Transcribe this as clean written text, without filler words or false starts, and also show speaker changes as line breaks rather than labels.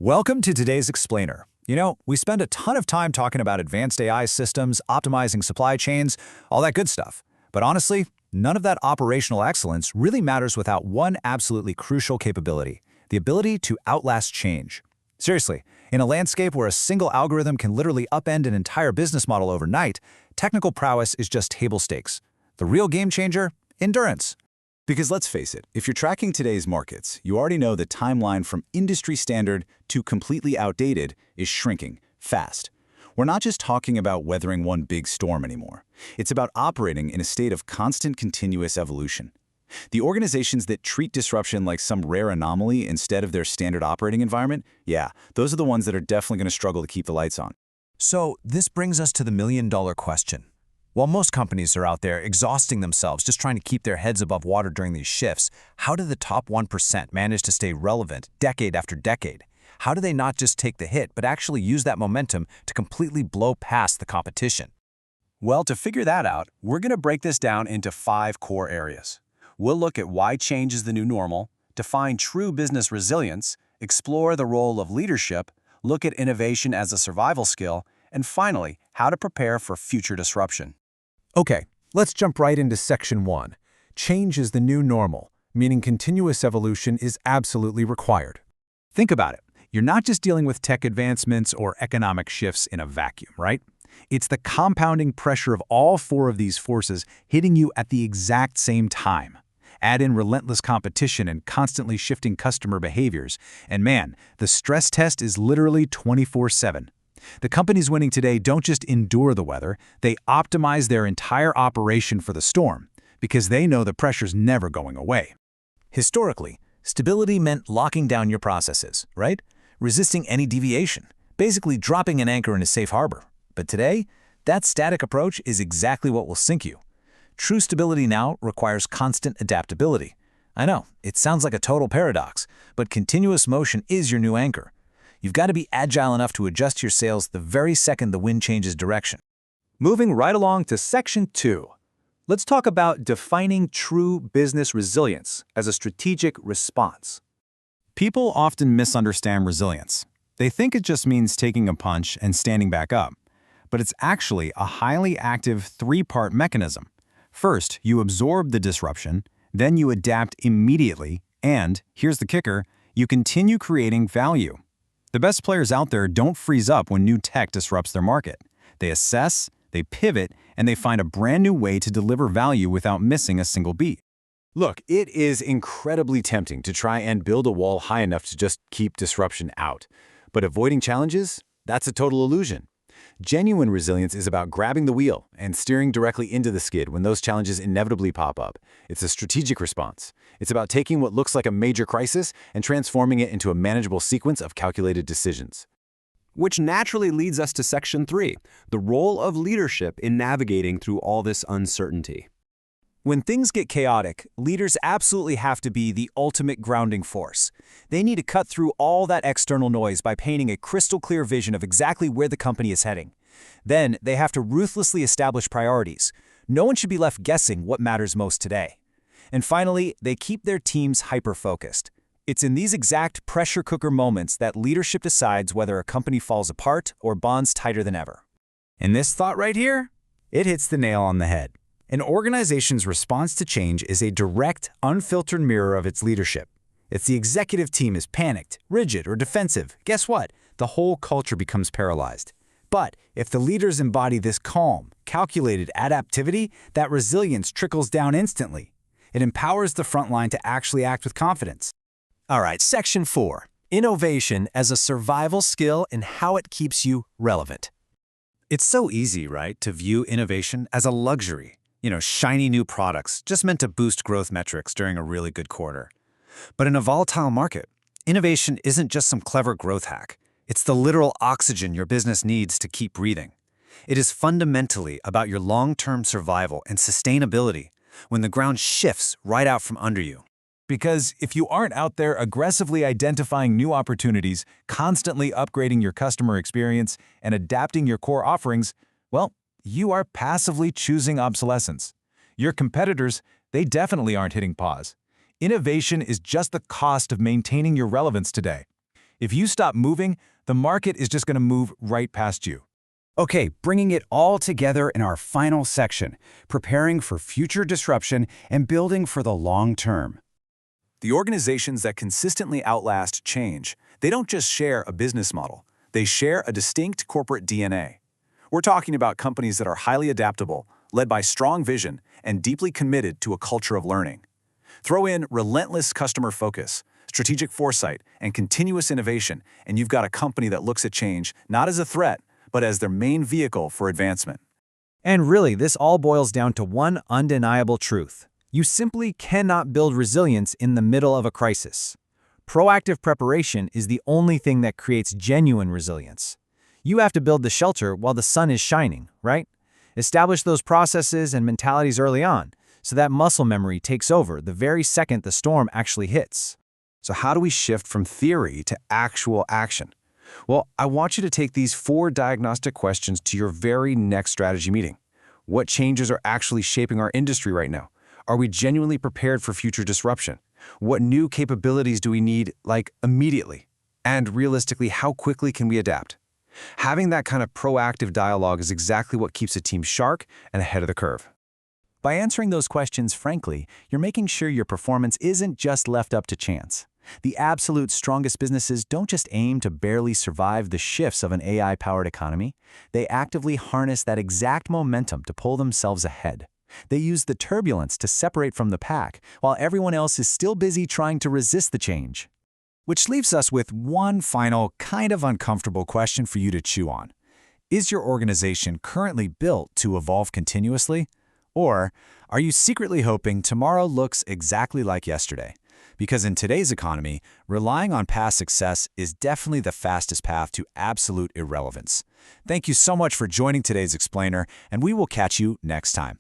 Welcome to today's Explainer. You know, we spend a ton of time talking about advanced AI systems, optimizing supply chains, all that good stuff. But honestly, none of that operational excellence really matters without one absolutely crucial capability: the ability to outlast change. Seriously, in a landscape where a single algorithm can literally upend an entire business model overnight, technical prowess is just table stakes. The real game changer? Endurance. Because let's face it, if you're tracking today's markets, you already know the timeline from industry standard to completely outdated is shrinking fast. We're not just talking about weathering one big storm anymore. It's about operating in a state of constant continuous evolution. The organizations that treat disruption like some rare anomaly instead of their standard operating environment, yeah, those are the ones that are definitely going to struggle to keep the lights on.
So this brings us to the million-dollar question. While most companies are out there exhausting themselves just trying to keep their heads above water during these shifts, how do the top 1% manage to stay relevant decade after decade? How do they not just take the hit, but actually use that momentum to completely blow past the competition?
Well, to figure that out, we're going to break this down into 5 core areas. We'll look at why change is the new normal, define true business resilience, explore the role of leadership, look at innovation as a survival skill, and finally, how to prepare for future disruption.
Okay, let's jump right into Section 1. Change is the new normal, meaning continuous evolution is absolutely required.
Think about it. You're not just dealing with tech advancements or economic shifts in a vacuum, right? It's the compounding pressure of all 4 of these forces hitting you at the exact same time. Add in relentless competition and constantly shifting customer behaviors, and man, the stress test is literally 24/7. The companies winning today don't just endure the weather, they optimize their entire operation for the storm, because they know the pressure's never going away.
Historically, stability meant locking down your processes, right? Resisting any deviation, basically dropping an anchor in a safe harbor. But today, that static approach is exactly what will sink you. True stability now requires constant adaptability. I know, it sounds like a total paradox, but continuous motion is your new anchor. You've got to be agile enough to adjust your sails the very second the wind changes direction.
Moving right along to Section 2. Let's talk about defining true business resilience as a strategic response.
People often misunderstand resilience. They think it just means taking a punch and standing back up. But it's actually a highly active 3-part mechanism. First, you absorb the disruption, then you adapt immediately, and, here's the kicker, you continue creating value. The best players out there don't freeze up when new tech disrupts their market. They assess, they pivot, and they find a brand new way to deliver value without missing a single beat.
Look, it is incredibly tempting to try and build a wall high enough to just keep disruption out. But avoiding challenges? That's a total illusion. Genuine resilience is about grabbing the wheel and steering directly into the skid when those challenges inevitably pop up. It's a strategic response. It's about taking what looks like a major crisis and transforming it into a manageable sequence of calculated decisions.
Which naturally leads us to Section 3, the role of leadership in navigating through all this uncertainty.
When things get chaotic, leaders absolutely have to be the ultimate grounding force. They need to cut through all that external noise by painting a crystal clear vision of exactly where the company is heading. Then, they have to ruthlessly establish priorities. No one should be left guessing what matters most today. And finally, they keep their teams hyper-focused. It's in these exact pressure cooker moments that leadership decides whether a company falls apart or bonds tighter than ever.
And this thought right here? It hits the nail on the head. An organization's response to change is a direct, unfiltered mirror of its leadership. If the executive team is panicked, rigid, or defensive, guess what? The whole culture becomes paralyzed. But if the leaders embody this calm, calculated adaptivity, that resilience trickles down instantly. It empowers the front line to actually act with confidence.
All right, Section 4. Innovation as a survival skill and how it keeps you relevant.
It's so easy, right, to view innovation as a luxury. Shiny new products just meant to boost growth metrics during a really good quarter. But in a volatile market, innovation isn't just some clever growth hack. It's the literal oxygen your business needs to keep breathing. It is fundamentally about your long-term survival and sustainability when the ground shifts right out from under you.
Because if you aren't out there aggressively identifying new opportunities, constantly upgrading your customer experience, and adapting your core offerings, well, you are passively choosing obsolescence. Your competitors, they definitely aren't hitting pause. Innovation is just the cost of maintaining your relevance today. If you stop moving, the market is just going to move right past you.
Okay, bringing it all together in our final section, preparing for future disruption and building for the long term.
The organizations that consistently outlast change, they don't just share a business model, they share a distinct corporate DNA. We're talking about companies that are highly adaptable, led by strong vision, and deeply committed to a culture of learning. Throw in relentless customer focus, strategic foresight, and continuous innovation, and you've got a company that looks at change not as a threat, but as their main vehicle for advancement.
And really, this all boils down to one undeniable truth. You simply cannot build resilience in the middle of a crisis. Proactive preparation is the only thing that creates genuine resilience. You have to build the shelter while the sun is shining, right? Establish those processes and mentalities early on, so that muscle memory takes over the very second the storm actually hits.
So how do we shift from theory to actual action? Well, I want you to take these 4 diagnostic questions to your very next strategy meeting. What changes are actually shaping our industry right now? Are we genuinely prepared for future disruption? What new capabilities do we need, like, immediately? And realistically, how quickly can we adapt? Having that kind of proactive dialogue is exactly what keeps a team sharp and ahead of the curve.
By answering those questions frankly, you're making sure your performance isn't just left up to chance. The absolute strongest businesses don't just aim to barely survive the shifts of an AI-powered economy. They actively harness that exact momentum to pull themselves ahead. They use the turbulence to separate from the pack, while everyone else is still busy trying to resist the change.
Which leaves us with one final, kind of uncomfortable question for you to chew on. Is your organization currently built to evolve continuously? Or are you secretly hoping tomorrow looks exactly like yesterday? Because in today's economy, relying on past success is definitely the fastest path to absolute irrelevance. Thank you so much for joining today's Explainer, and we will catch you next time.